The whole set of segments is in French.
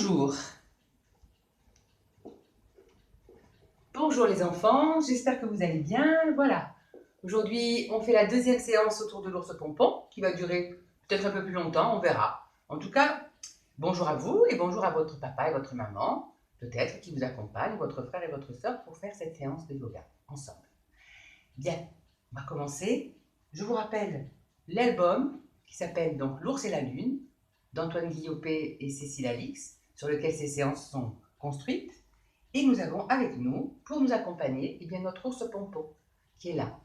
Bonjour. Bonjour les enfants, j'espère que vous allez bien. Voilà, aujourd'hui on fait la deuxième séance autour de l'ours pompon qui va durer peut-être un peu plus longtemps, on verra. En tout cas, bonjour à vous et bonjour à votre papa et votre maman, peut-être qui vous accompagnent, votre frère et votre soeur pour faire cette séance de yoga ensemble. Bien, on va commencer. Je vous rappelle l'album qui s'appelle donc L'ours et la lune d'Antoine Guillopé et Cécile Alix, sur lequel ces séances sont construites. Et nous avons avec nous, pour nous accompagner, notre ours pompon qui est là.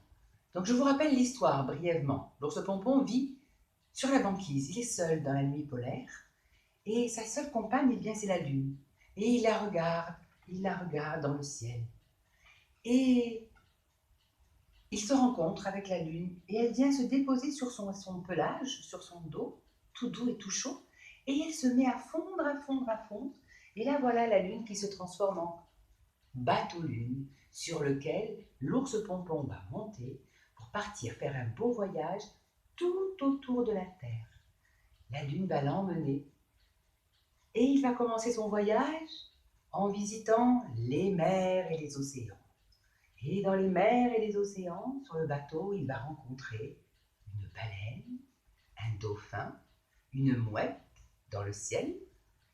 Donc je vous rappelle l'histoire brièvement. L'ours pompon vit sur la banquise, il est seul dans la nuit polaire et sa seule compagne, c'est la lune. Et il la regarde dans le ciel. Et il se rencontre avec la lune et elle vient se déposer sur son pelage, sur son dos, tout doux et tout chaud. Et elle se met à fondre, à fondre, à fondre. Et là, voilà la lune qui se transforme en bateau-lune sur lequel l'ours pompon va monter pour partir faire un beau voyage tout autour de la Terre. La lune va l'emmener et il va commencer son voyage en visitant les mers et les océans. Et dans les mers et les océans, sur le bateau, il va rencontrer une baleine, un dauphin, une mouette dans le ciel.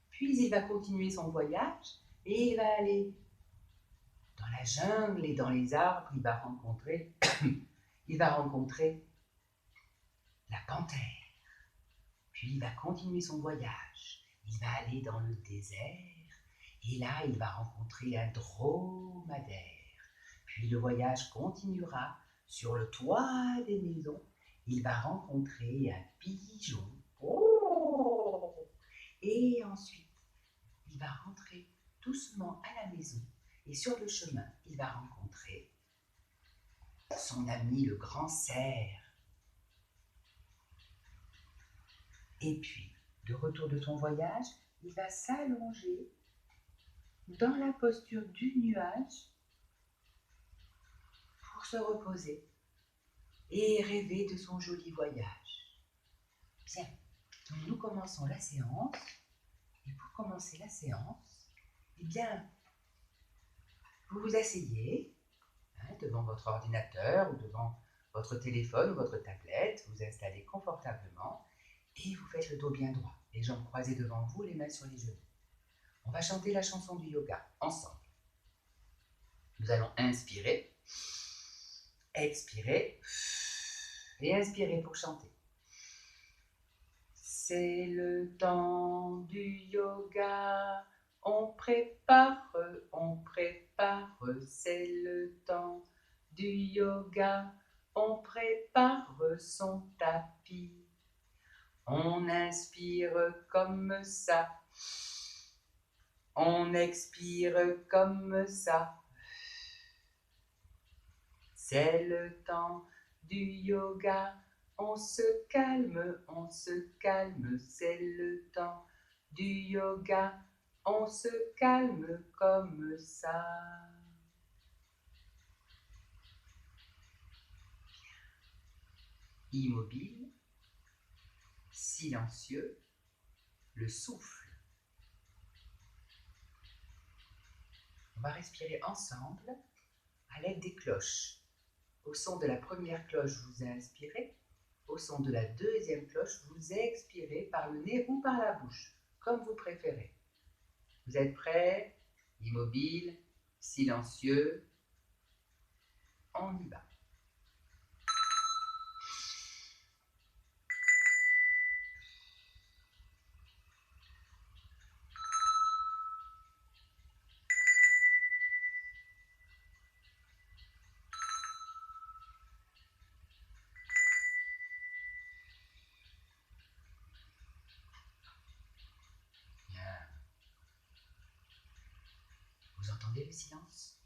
Puis il va continuer son voyage et il va aller dans la jungle et dans les arbres. Il va rencontrer la panthère. Puis il va continuer son voyage. Il va aller dans le désert et là il va rencontrer un dromadaire. Puis le voyage continuera sur le toit des maisons. Il va rencontrer un pigeon. Et ensuite, il va rentrer doucement à la maison. Et sur le chemin, il va rencontrer son ami le grand cerf. Et puis, de retour de son voyage, il va s'allonger dans la posture du nuage pour se reposer et rêver de son joli voyage. Bien, donc nous commençons la séance. Et pour commencer la séance, vous vous asseyez devant votre ordinateur ou devant votre téléphone ou votre tablette, vous installez confortablement et vous faites le dos bien droit, les jambes croisées devant vous, les mains sur les genoux. On va chanter la chanson du yoga ensemble. Nous allons inspirer, expirer et inspirer pour chanter. C'est le temps du yoga, on prépare, c'est le temps du yoga, on prépare son tapis. On inspire comme ça, on expire comme ça. C'est le temps du yoga, on se calme, c'est le temps du yoga, on se calme comme ça. Immobile, silencieux, le souffle. On va respirer ensemble à l'aide des cloches. Au son de la première cloche, vous inspirez. Au son de la deuxième cloche, vous expirez par le nez ou par la bouche, comme vous préférez. Vous êtes prêts? Immobile, silencieux. On y va. Bien. Vous entendez le silence?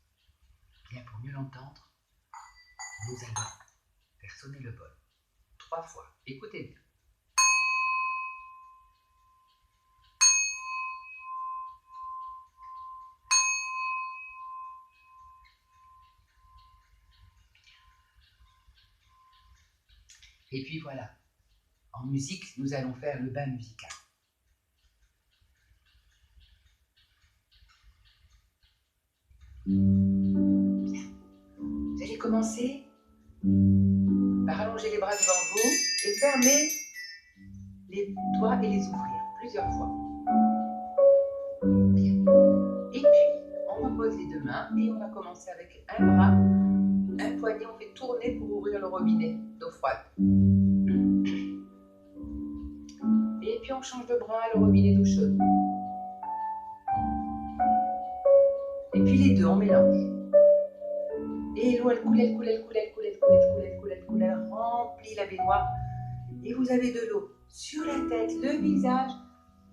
Bien, pour mieux l'entendre, nous allons faire sonner le bol 3 fois. Écoutez bien. Et puis voilà, en musique, nous allons faire le bain musical. Bien. Vous allez commencer par allonger les bras devant vous et fermer les doigts et les ouvrir plusieurs fois. Bien. Et puis, on repose les deux mains et on va commencer avec un bras, un poignet, on fait tourner pour ouvrir le robinet d'eau froide. Et puis on change de bras, le robinet d'eau chaude. Et puis les deux, on mélange. Et l'eau, elle coule, elle coule, elle coule, elle coule, elle coule, elle coule, elle coule, elle coule, elle remplit la baignoire. Et vous avez de l'eau sur la tête, le visage,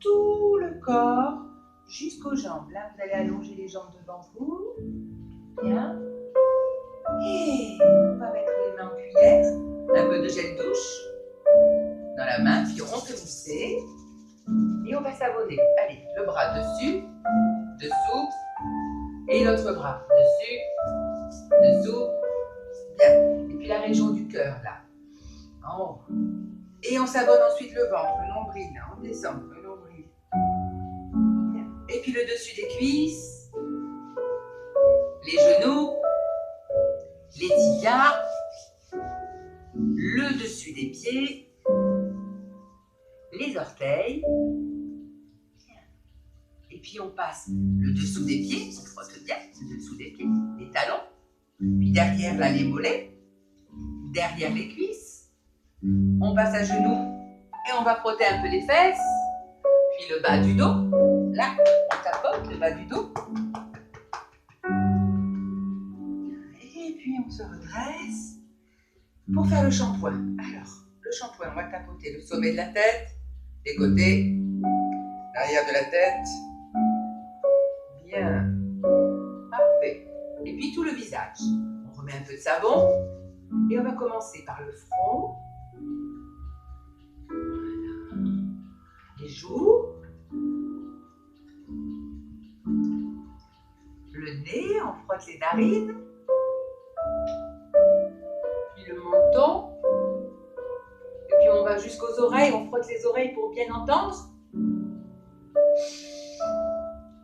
tout le corps, jusqu'aux jambes. Là, vous allez allonger les jambes devant vous. Bien. Et on va mettre les mains en cuillère, un peu de gel douche dans la main, puis on fait mousser. Et on va savonner. Allez, le bras dessus, dessous, et l'autre bras dessus, dessous. Bien. Et puis la région du cœur, là, en haut. Et on savonne ensuite le ventre, le nombril, là, on descend, le nombril. Bien. Et puis le dessus des cuisses, les genoux, les tibias, le dessus des pieds, les orteils. Et puis on passe le dessous des pieds, on frotte bien le dessous des pieds, les talons, puis derrière là les mollets, derrière les cuisses. On passe à genoux et on va frotter un peu les fesses, puis le bas du dos. Là, on tapote le bas du dos. Et puis on se redresse pour faire le shampoing. Alors, le shampoing, on va tapoter le sommet de la tête, les côtés, l'arrière de la tête. Bien. Parfait. Et puis tout le visage. On remet un peu de savon et on va commencer par le front. Voilà. Les joues. Le nez, on frotte les narines. Puis le menton. Et puis on va jusqu'aux oreilles, on frotte les oreilles pour bien entendre.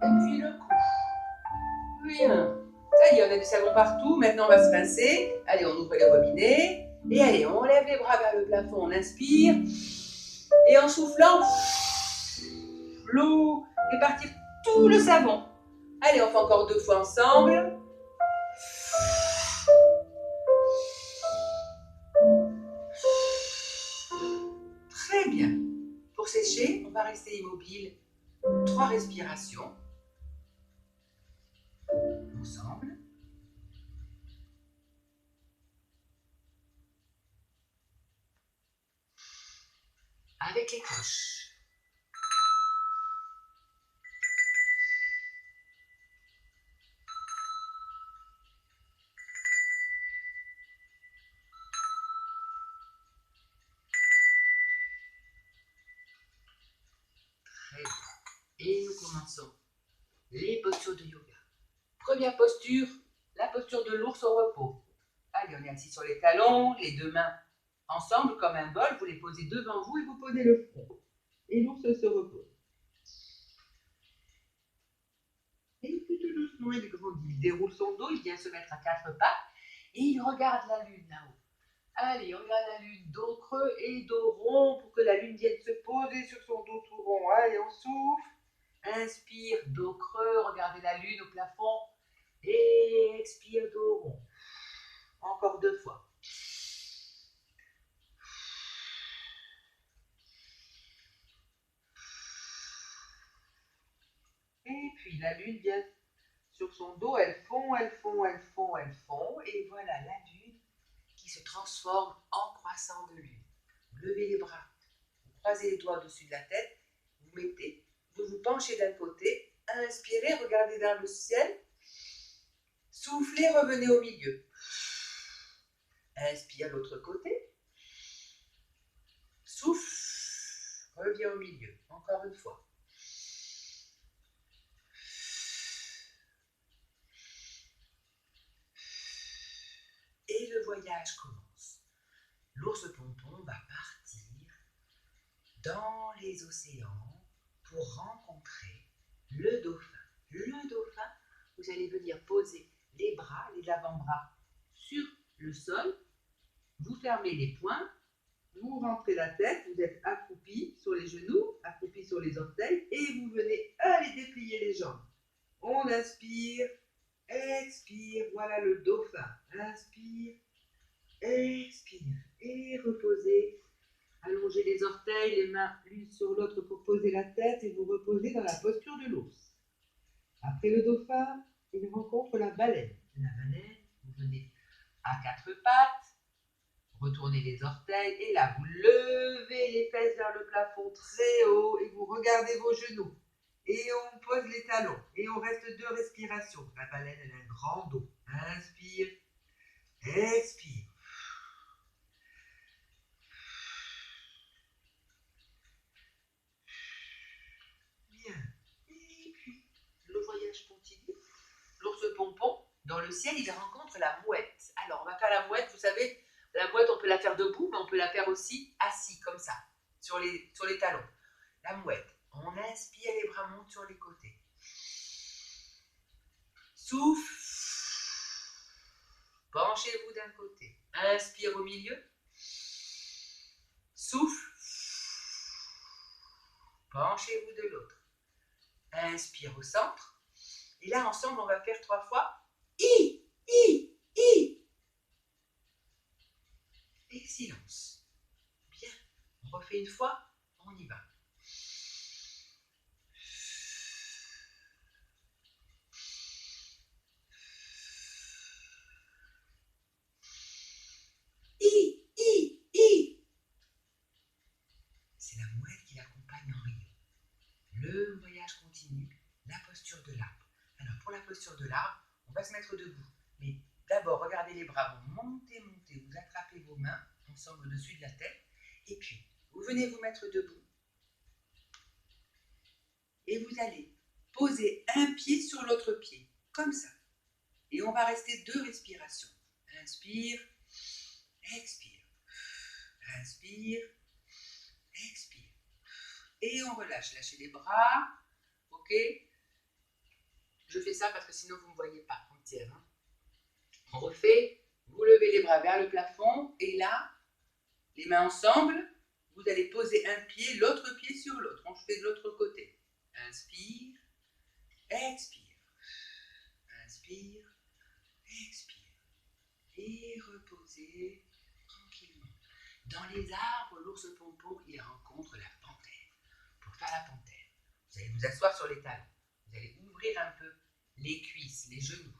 Et puis le cou. Bien. Ça y est, on a du savon partout. Maintenant, on va se rincer. Allez, on ouvre les robinets. Et allez, on lève les bras vers le plafond. On inspire. Et en soufflant, l'eau fait partir tout le savon. Allez, on fait encore 2 fois ensemble. Très bien. Pour sécher, on va rester immobile. 3 respirations. Ensemble. Avec les croches. Très bien. Et nous commençons les postures de yoga. Première posture, la posture de l'ours au repos. Allez, on est assis sur les talons, les deux mains ensemble comme un bol, vous les posez devant vous et vous posez le front. Et l'ours se repose. Et puis tout doucement, il grandit, il déroule son dos, il vient se mettre à 4 pattes et il regarde la lune là-haut. Allez, on regarde la lune, dos creux et dos rond pour que la lune vienne se poser sur son dos tout rond. Allez, on souffle. Inspire, dos creux, regardez la lune au plafond. Et expire, dos rond. Encore 2 fois. Et puis la lune vient sur son dos, elle fond, elle fond, elle fond, elle fond. Et voilà la lune qui se transforme en croissant de lune. Vous levez les bras, vous croisez les doigts au-dessus de la tête, vous mettez, vous vous penchez d'un côté, inspirez, regardez vers le ciel, soufflez, revenez au milieu. Inspire l'autre côté, souffle, reviens au milieu, encore une fois. Et le voyage commence. L'ours pompon va partir dans les océans pour rencontrer le dauphin. Le dauphin vous allez venir poser les bras, les avant-bras sur le sol. Vous fermez les poings, vous rentrez la tête, vous êtes accroupi sur les genoux, accroupi sur les orteils et vous venez aller déplier les jambes. On inspire, expire, voilà le dauphin. Inspire, expire et reposez. Allongez les orteils, les mains l'une sur l'autre pour poser la tête et vous reposez dans la posture de l'ours. Après le dauphin, il rencontre la baleine. La baleine, vous venez à quatre pattes, retournez les orteils et là, vous levez les fesses vers le plafond très haut et vous regardez vos genoux. Et on pose les talons et on reste 2 respirations. La baleine, elle a un grand dos. Inspire, expire. Bien. Et puis, le voyage continue. L'ours pompon, dans le ciel, il rencontre la mouette. Alors, on va faire la mouette, vous savez, la mouette, on peut la faire debout, mais on peut la faire aussi assis, comme ça, sur les talons. La mouette, on inspire, les bras montent sur les côtés. Souffle. Penchez-vous d'un côté. Inspire au milieu. Souffle. Penchez-vous de l'autre. Inspire au centre. Et là, ensemble, on va faire 3 fois. I. Et silence. Bien. On refait une fois. On y va. C'est la mouette qui l'accompagne en riant. Le voyage continue. La posture de l'arbre. Alors, pour la posture de l'arbre, on va se mettre debout. Mais d'abord, regardez les bras. Vous montez. Vous attrapez vos mains ensemble au-dessus de la tête. Et puis, vous venez vous mettre debout. Et vous allez poser un pied sur l'autre pied. Comme ça. Et on va rester 2 respirations. Inspire. Expire. Inspire. Expire. Et on relâche. Lâchez les bras. Ok. Je fais ça parce que sinon vous ne me voyez pas entière. Hein. On refait. Vous levez les bras vers le plafond. Et là, les mains ensemble, vous allez poser un pied, l'autre pied sur l'autre. On fait de l'autre côté. Inspire. Expire. Inspire. Expire. Et reposez tranquillement. Dans les arbres, l'ours pompon, il rencontre la panthère. Pour faire la panthère, vous allez vous asseoir sur les talons. Vous allez ouvrir un peu les cuisses, les genoux.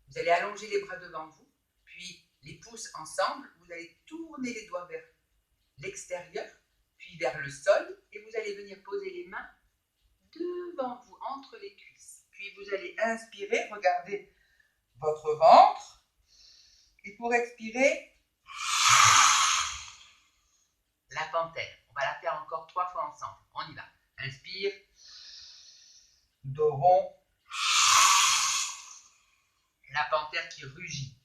Vous allez allonger les bras devant vous, puis les pouces ensemble. Vous allez tourner les doigts vers l'extérieur, puis vers le sol, et vous allez venir poser les mains devant vous, entre les cuisses. Puis vous allez inspirer, regardez votre ventre, et pour expirer, la panthère. On va la faire encore 3 fois ensemble. On y va. Inspire. Dos rond. La panthère qui rugit.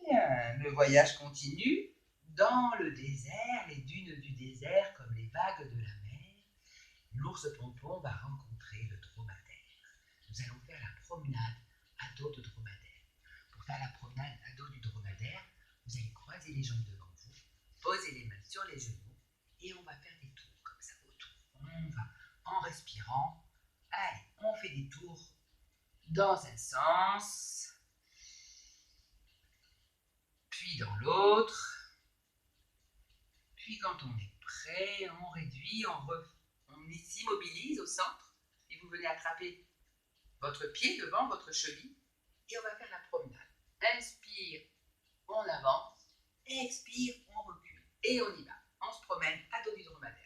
Bien. Le voyage continue. Dans le désert, les dunes du désert, comme les vagues de la mer, l'ours pompon va rencontrer le dromadaire. Nous allons faire la promenade à dos de dromadaire. Pour faire la promenade à dos du dromadaire, vous allez croiser les jambes devant vous, poser les mains sur les genoux et on va faire des tours comme ça autour. On va en respirant. Allez, on fait des tours dans un sens, puis dans l'autre. Puis quand on est prêt, on réduit, on s'immobilise au centre et vous venez attraper votre pied devant votre cheville et on va faire la promenade. Inspire, on avance, expire, on recule et on y va. On se promène à dos du dromadaire.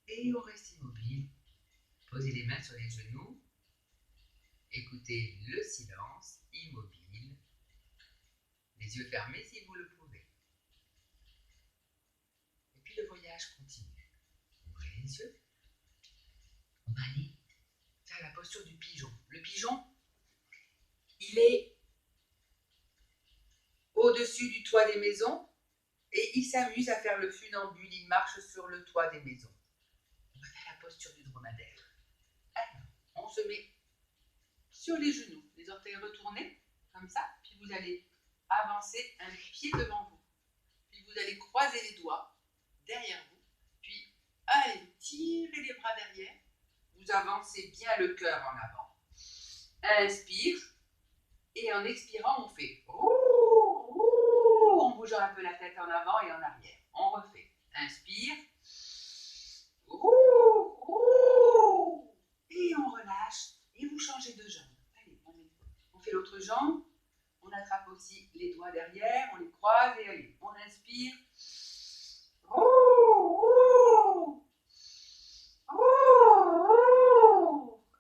Et on reste immobile. Posez les mains sur les genoux. Écoutez le silence, immobile. les yeux fermés si vous le pouvez. Et puis le voyage continue. Ouvrez les yeux. On va aller faire la posture du pigeon. Le pigeon, il est au-dessus du toit des maisons et il s'amuse à faire le funambule. Il marche sur le toit des maisons. On va faire la posture du dromadaire. Alors, on se met sur les genoux, les orteils retournés, comme ça, puis vous allez avancer un pied devant vous. Puis vous allez croiser les doigts derrière vous, puis allez tirer les bras derrière. Vous avancez bien le cœur en avant. Inspire, et en expirant, on fait en bougeant un peu la tête en avant et en arrière. On refait. Inspire. Et on relâche et vous changez de jambe. Allez, on fait l'autre jambe. On attrape aussi les doigts derrière, on les croise et allez, on inspire.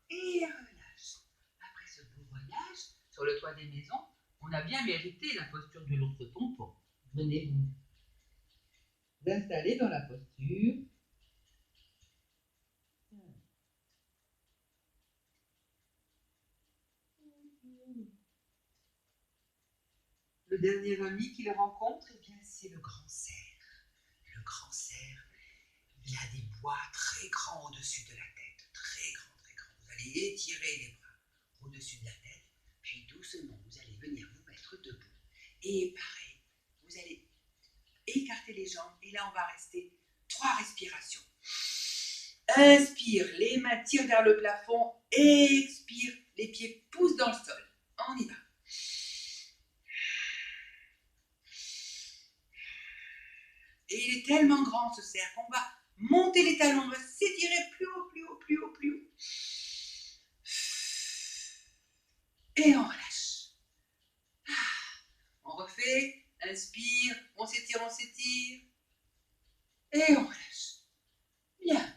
Et relâche. Après ce beau voyage sur le toit des maisons, on a bien mérité la posture de l'ours pompon. Venez vous installer dans la posture. Le dernier ami qu'il rencontre, eh bien, c'est le grand cerf. Le grand cerf, il a des bois très grands au-dessus de la tête. Très grands, très grands. Vous allez étirer les bras au-dessus de la tête, puis doucement, vous allez venir vous mettre debout. Et pareil, vous allez écarter les jambes, et là, on va rester 3 respirations. Inspire, les mains tirent vers le plafond. Expire, les pieds poussent dans le sol. On y va. Et il est tellement grand ce cerf qu'on va monter les talons, on va s'étirer plus haut, plus haut, plus haut, plus haut. Et on relâche. On refait, inspire, on s'étire, et on relâche. Bien,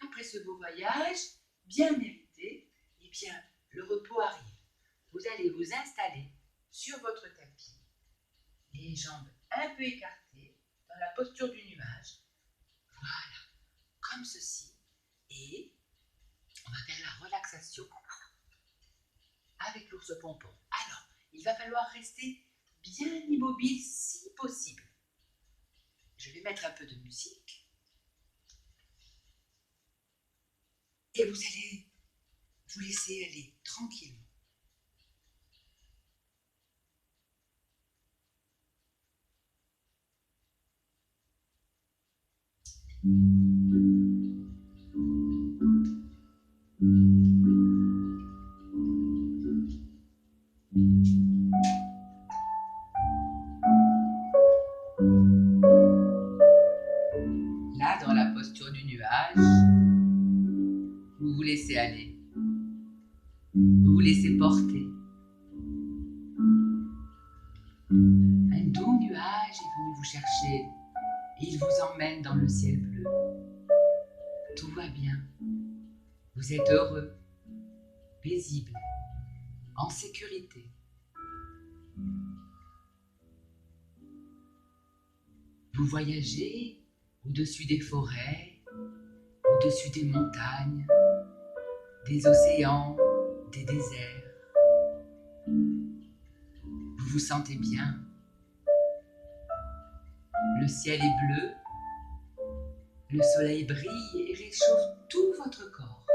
après ce beau voyage, bien mérité, eh bien, le repos arrive. Vous allez vous installer sur votre tapis, les jambes un peu écartées, dans la posture du nuage. Voilà, comme ceci. Et on va faire la relaxation avec l'ours pompon. Alors, il va falloir rester bien immobile si possible. Je vais mettre un peu de musique. Et vous allez vous laisser aller tranquillement. Là, dans la posture du nuage, vous vous laissez aller. Vous vous laissez porter. Un doux nuage est venu vous chercher. Il vous emmène dans le ciel bleu. Tout va bien. Vous êtes heureux, paisible, en sécurité. Vous voyagez au-dessus des forêts, au-dessus des montagnes, des océans, des déserts. Vous vous sentez bien. Le ciel est bleu, le soleil brille et réchauffe tout votre corps.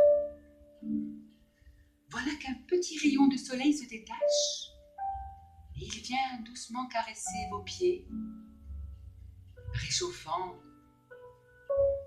Voilà qu'un petit rayon de soleil se détache et il vient doucement caresser vos pieds, réchauffant